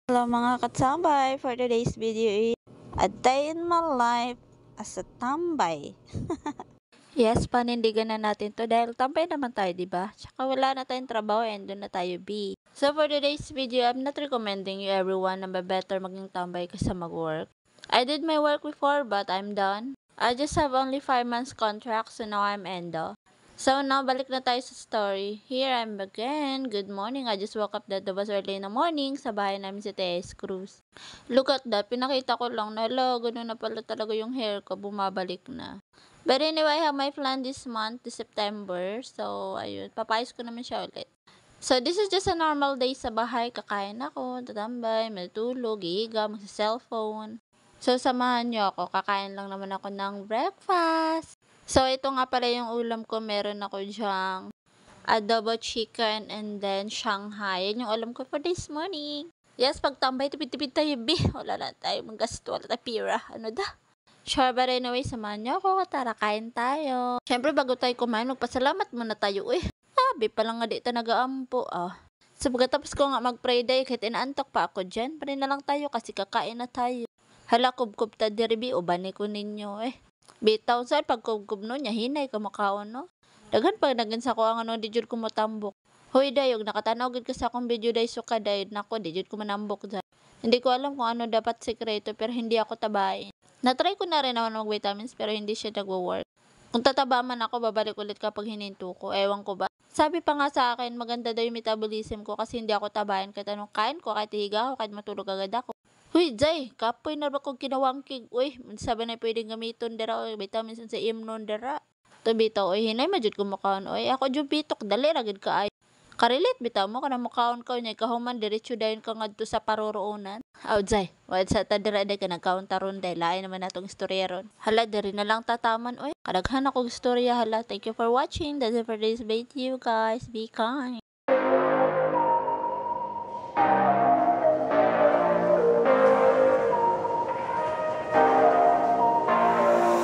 Hello mga katsambay, for today's video is a day in my life as a tambay. Yes, panindigan na natin to dahil tambay naman tayo, diba? Tsaka wala na tayong trabaho and doon na tayo be. So for today's video, I'm not recommending you everyone na better maging tambay kaysa mag-work. I did my work before but I'm done. I just have only 5 months contract so now I'm endo. So now, balik na tayo sa story. Here I'm again. Good morning. I just woke up that was early in the morning sa bahay namin si Tess Cruz. Look at that. Pinakita ko lang na, ganun na pala talaga yung hair ko. Bumabalik na. But anyway, I have my plan this month, this September. So, ayun. Papayos ko naman siya ulit. So, this is just a normal day sa bahay. Kakain ako, tatambay, matulog, iiga, magsa-cellphone. So, samahan niyo ako. Kakain lang naman ako ng breakfast. So, ito nga pala yung ulam ko. Meron ako dyang adobo chicken and then Shanghai. Yan yung ulam ko for this morning. Yes, pagtambay, tipid-tipid tayo, wala na tayo magasto, wala tayo pira. Ano da? Sure, but anyway, samahan niyo ako. Tara, kain tayo. Siyempre, bago tayo kumain, magpasalamat muna tayo. Pa lang nga di ta nag-aampo, So, pagkatapos ko nga mag-pray day, kahit inaantok pa ako dyan, pa rin na lang tayo kasi kakain na tayo. Hala, kubkub ta diribi, ubani ko ninyo, Bitaw sa pagkubkub no nya hinay ka makaon no. Daghan pag nagin sa ko ang ano di jud ko motambok. Hoy dayog nakatanaw gid ka sa akong video day so kaday nako di jud ko manambok dyan. Hindi ko alam kung ano dapat sekreto pero hindi ako tabain. Na-try ko na rin naman mag vitamins pero hindi siya nagwo-work. Kung tataba man ako babalik ulit kapag hininto ko. Ewan ko ba. Sabi pa nga sa akin maganda daw yung metabolism ko kasi hindi ako tabain kahit anong kain ko kahit higa ako kahit matulog agad ako. Huy, Jay, kapoy na ba kong kinawangkig? Uy, sabi na pwedeng gamiton dira o vitamins sa imnon dira. To bitaw, oy, hinay majud ko makaon. Oy, ako jud bitok, dali ra gid ka ay. Karelit bitaw mo kana makaon ka nya kahuman diretso dayon ka ngadto sa paroroonan. Aw, Jay, wad sa ta dira day ka nagkaon taron day, lain naman natong istorya ron. Hala, diri na lang tataman, oy. Kadaghan ako istorya hala. Thank you for watching. That's it for this video, guys. Be kind.